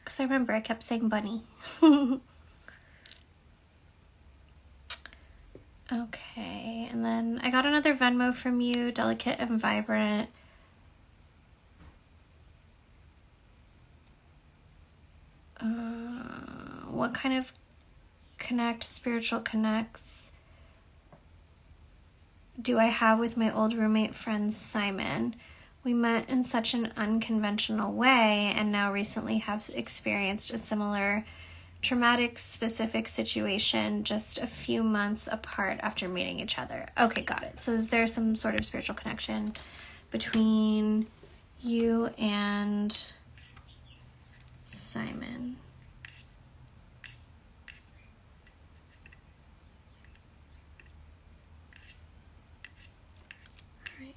Because I remember I kept saying bunny. Okay, and then I got another Venmo from you, Delicate and Vibrant. What kind of spiritual connects do I have with my old roommate friend Simon? We met in such an unconventional way and now recently have experienced a similar traumatic specific situation just a few months apart after meeting each other. Okay, got it. So is there some sort of spiritual connection between you and Simon? All right,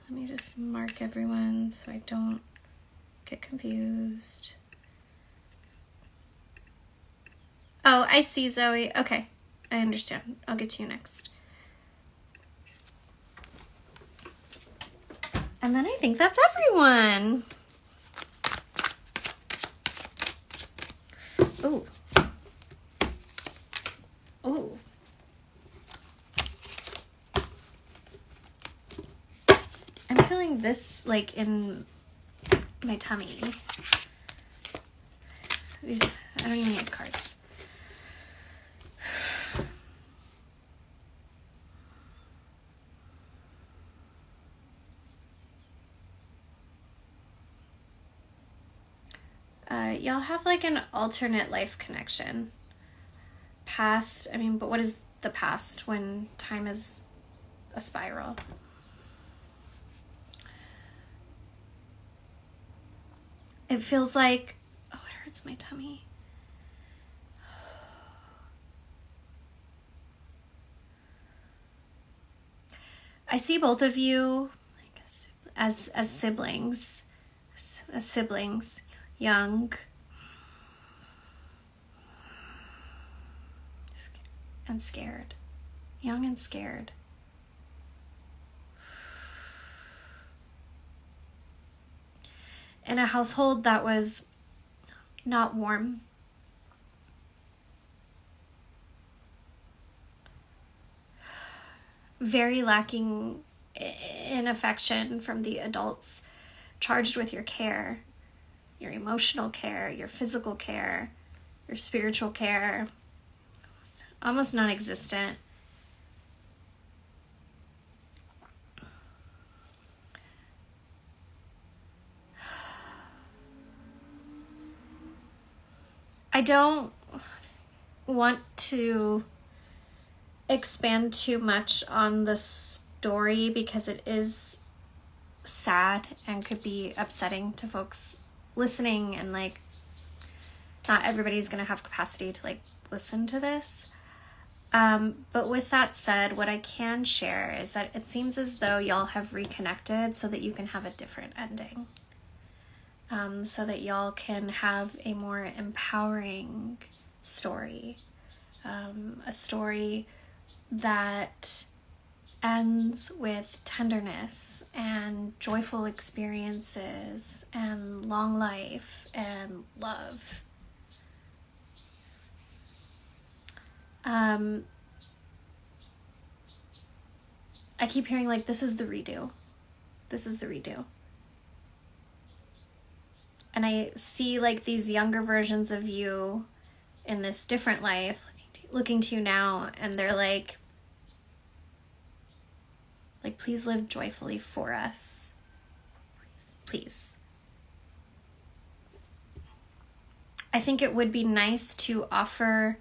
let me just mark everyone so I don't get confused. Oh, I see, Zoe. Okay, I understand. I'll get to you next. And then I think that's everyone. Ooh. Ooh. I'm feeling this like in my tummy. These, I don't even need cards. Y'all have like an alternate life connection. Past, I mean, but what is the past when time is a spiral? It feels like, oh, it hurts my tummy. I see both of you like as siblings, young and scared, young and scared. In a household that was not warm. very lacking in affection from the adults charged with your care, your emotional care, your physical care, your spiritual care, almost non-existent. I don't want to expand too much on the story because it is sad and could be upsetting to folks listening, and like not everybody's gonna have capacity to like listen to this. But with that said, what I can share is that it seems as though y'all have reconnected so that you can have a different ending. So that y'all can have a more empowering story. A story that ends with tenderness and joyful experiences and long life and love. I keep hearing like, this is the redo. This is the redo. And I see like these younger versions of you in this different life looking to you now, and they're like, please live joyfully for us. Please. I think it would be nice to offer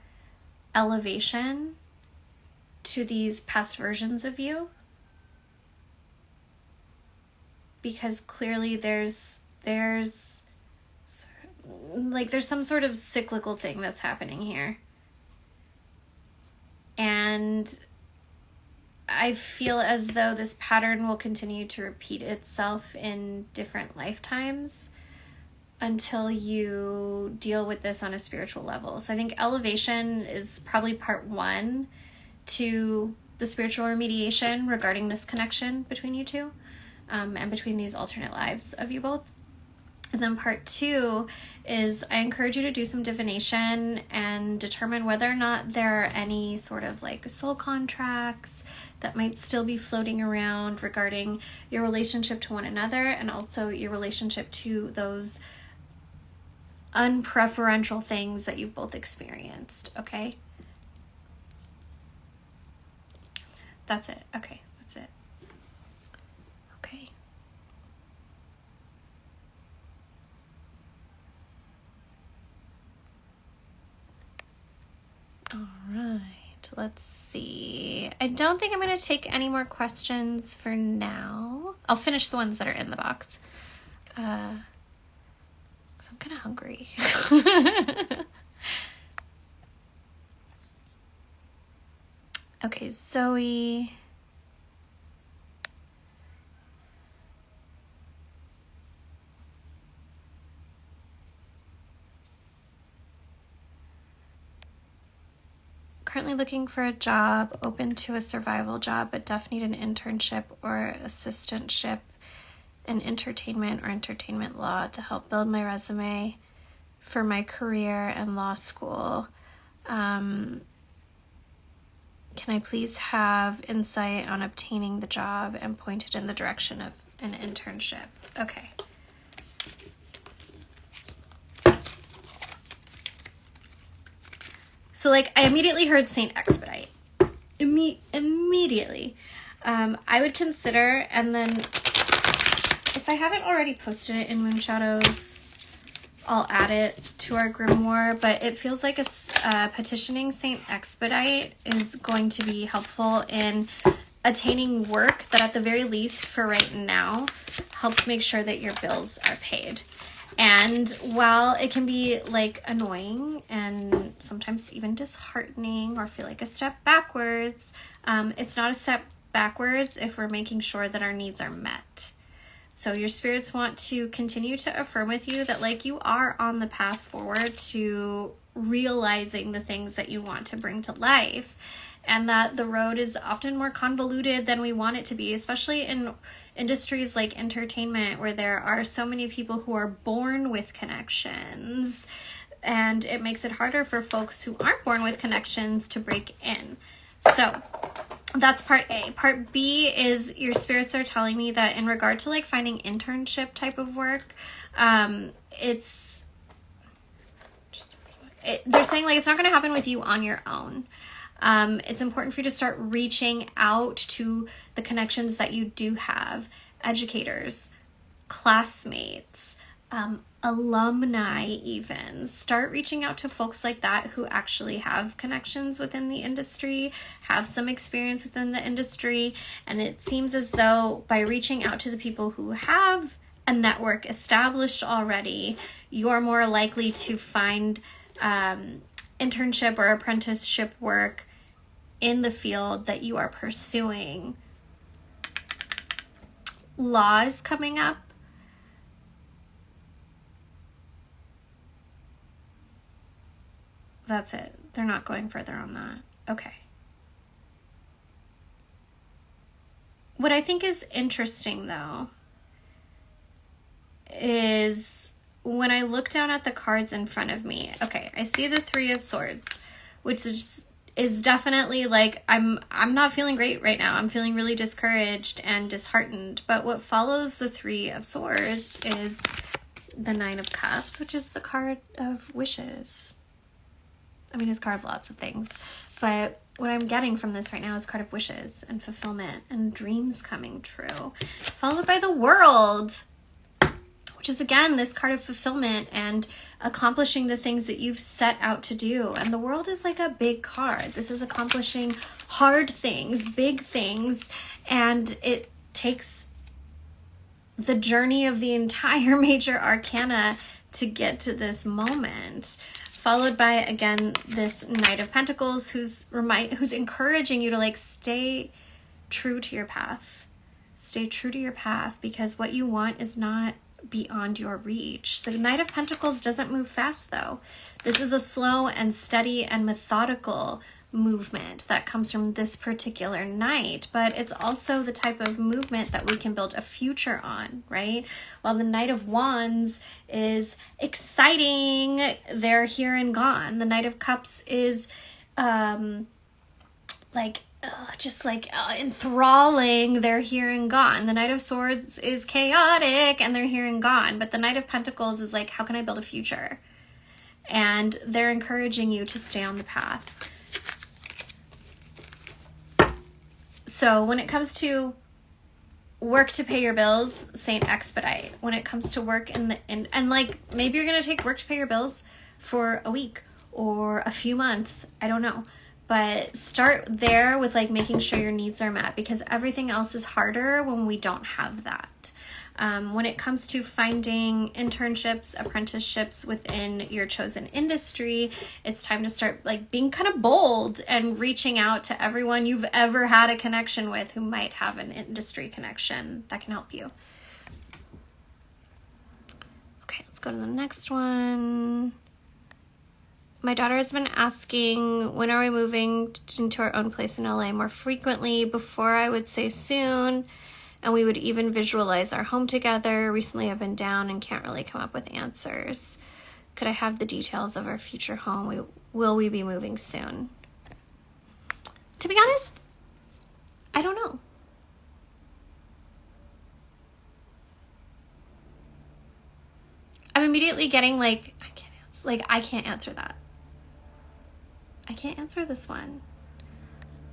elevation to these past versions of you, because clearly there's some sort of cyclical thing that's happening here. And I feel as though this pattern will continue to repeat itself in different lifetimes until you deal with this on a spiritual level. So I think elevation is probably part 1 to the spiritual remediation regarding this connection between you two, and between these alternate lives of you both. And then part 2 is I encourage you to do some divination and determine whether or not there are any sort of like soul contracts that might still be floating around regarding your relationship to one another, and also your relationship to those unpreferential things that you've both experienced, okay? That's it. Okay, that's it. Okay. All right, let's see. I don't think I'm going to take any more questions for now. I'll finish the ones that are in the box. Because I'm kind of hungry. Okay, Zoe. Currently looking for a job, open to a survival job, but definitely need an internship or assistantship in entertainment or entertainment law to help build my resume for my career and law school. Can I please have insight on obtaining the job and pointed in the direction of an internship? Okay. So like I immediately heard Saint Expedite. Immediately. I would consider, and then if I haven't already posted it in Moon Shadows, I'll add it to our grimoire, but it feels like petitioning Saint Expedite is going to be helpful in attaining work that at the very least for right now helps make sure that your bills are paid. And while it can be like annoying and sometimes even disheartening or feel like a step backwards, it's not a step backwards if we're making sure that our needs are met. So your spirits want to continue to affirm with you that like you are on the path forward to realizing the things that you want to bring to life, and that the road is often more convoluted than we want it to be, especially in industries like entertainment where there are so many people who are born with connections, and it makes it harder for folks who aren't born with connections to break in. So that's part A. Part B is your spirits are telling me that in regard to like finding internship type of work, they're saying like it's not going to happen with you on your own. It's important for you to start reaching out to the connections that you do have, educators, classmates, alumni even. Start reaching out to folks like that who actually have connections within the industry, have some experience within the industry. And it seems as though by reaching out to the people who have a network established already, you're more likely to find internship or apprenticeship work in the field that you are pursuing. Law is coming up. That's it. They're not going further on that. Okay. What I think is interesting, though, is when I look down at the cards in front of me, okay, I see the Three of Swords, which is definitely like, I'm not feeling great right now. I'm feeling really discouraged and disheartened. But what follows the Three of Swords is the Nine of Cups, which is the card of wishes. I mean, it's a card of lots of things, but what I'm getting from this right now is a card of wishes and fulfillment and dreams coming true, followed by the World, which is again this card of fulfillment and accomplishing the things that you've set out to do. And the World is like a big card. This is accomplishing hard things, big things, and it takes the journey of the entire major arcana to get to this moment. Followed by, again, this Knight of Pentacles who's encouraging you to like stay true to your path. Stay true to your path, because what you want is not beyond your reach. The Knight of Pentacles doesn't move fast, though. This is a slow and steady and methodical movement that comes from this particular knight, but it's also the type of movement that we can build a future on, right? While the Knight of Wands is exciting, they're here and gone. The Knight of Cups is enthralling, they're here and gone. The Knight of Swords is chaotic and they're here and gone. But the Knight of Pentacles is like, how can I build a future? And they're encouraging you to stay on the path. So when it comes to work to pay your bills, Saint Expedite. When it comes to work and like maybe you're going to take work to pay your bills for a week or a few months. I don't know. But start there with like making sure your needs are met, because everything else is harder when we don't have that. When it comes to finding internships, apprenticeships within your chosen industry, it's time to start like being kind of bold and reaching out to everyone you've ever had a connection with who might have an industry connection that can help you. Okay, let's go to the next one. My daughter has been asking, when are we moving into our own place in LA more frequently? Before I would say soon, and we would even visualize our home together. Recently I've been down and can't really come up with answers. Could I have the details of our future home? Will we be moving soon? To be honest, I don't know. I'm immediately getting like, I can't answer that. I can't answer this one.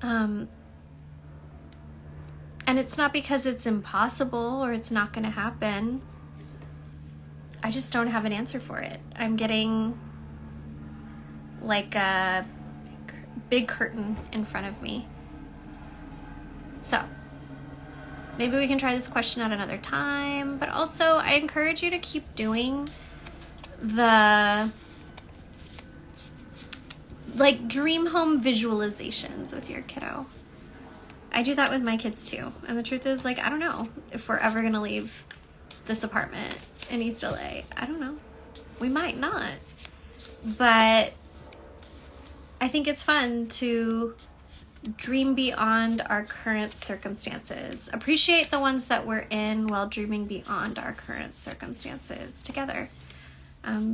And it's not because it's impossible or it's not going to happen. I just don't have an answer for it. I'm getting like a big curtain in front of me. So maybe we can try this question at another time. But also, I encourage you to keep doing the like dream home visualizations with your kiddo. I do that with my kids too. And the truth is, like, I don't know if we're ever going to leave this apartment in East LA. I don't know. We might not. But I think it's fun to dream beyond our current circumstances. Appreciate the ones that we're in while dreaming beyond our current circumstances together.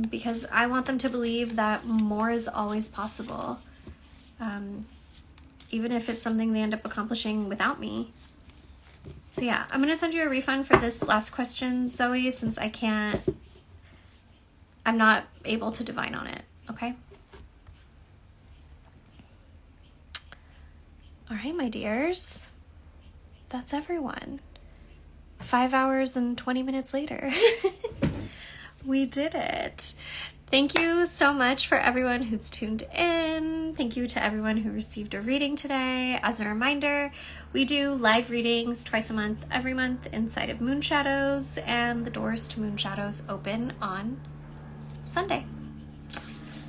Because I want them to believe that more is always possible. even if it's something they end up accomplishing without me. So yeah, I'm going to send you a refund for this last question, Zoe, since I'm not able to divine on it, okay? All right, my dears, that's everyone. 5 hours and 20 minutes later. We did it. Thank you so much for everyone who's tuned in. Thank you to everyone who received a reading today. As a reminder, we do live readings twice a month, every month inside of Moon Shadows, and the doors to Moon Shadows open on Sunday.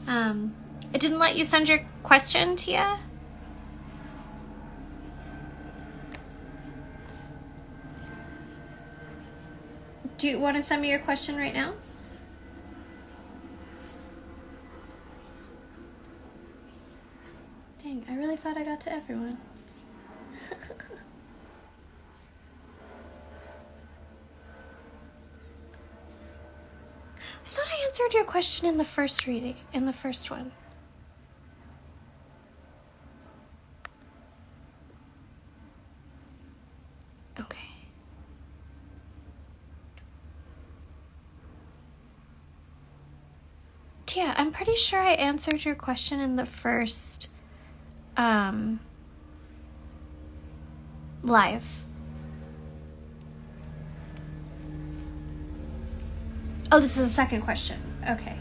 It didn't let you send your question, Tia? Do you want to send me your question right now? Dang, I really thought I got to everyone. I thought I answered your question in the first reading, in the first one. Okay. Tia, I'm pretty sure I answered your question in the first live. Oh, this is the second question. Okay.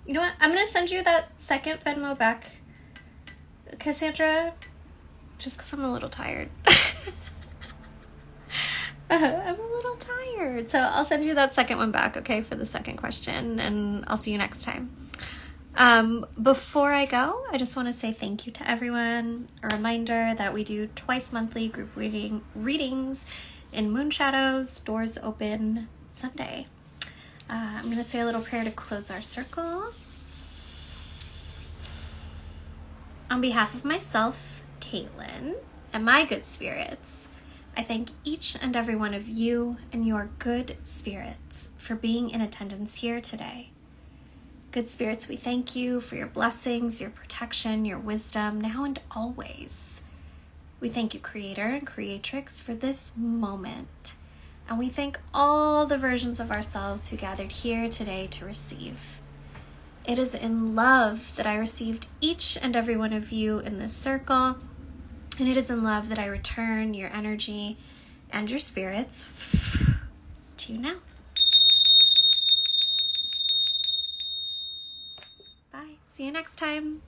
You know what? I'm going to send you that second Venmo back, Cassandra, just because I'm a little tired. I'm a little tired. So I'll send you that second one back, okay, for the second question, and I'll see you next time. Before I go, I just want to say thank you to everyone. A reminder that we do twice monthly group readings in Moon Shadows, doors open Sunday. I'm going to say a little prayer to close our circle. On behalf of myself, Caitlin, and my good spirits, I thank each and every one of you and your good spirits for being in attendance here today. Good spirits, we thank you for your blessings, your protection, your wisdom, now and always. We thank you, Creator and Creatrix, for this moment. And we thank all the versions of ourselves who gathered here today to receive. It is in love that I received each and every one of you in this circle. And it is in love that I return your energy and your spirits to you now. Bye. See you next time.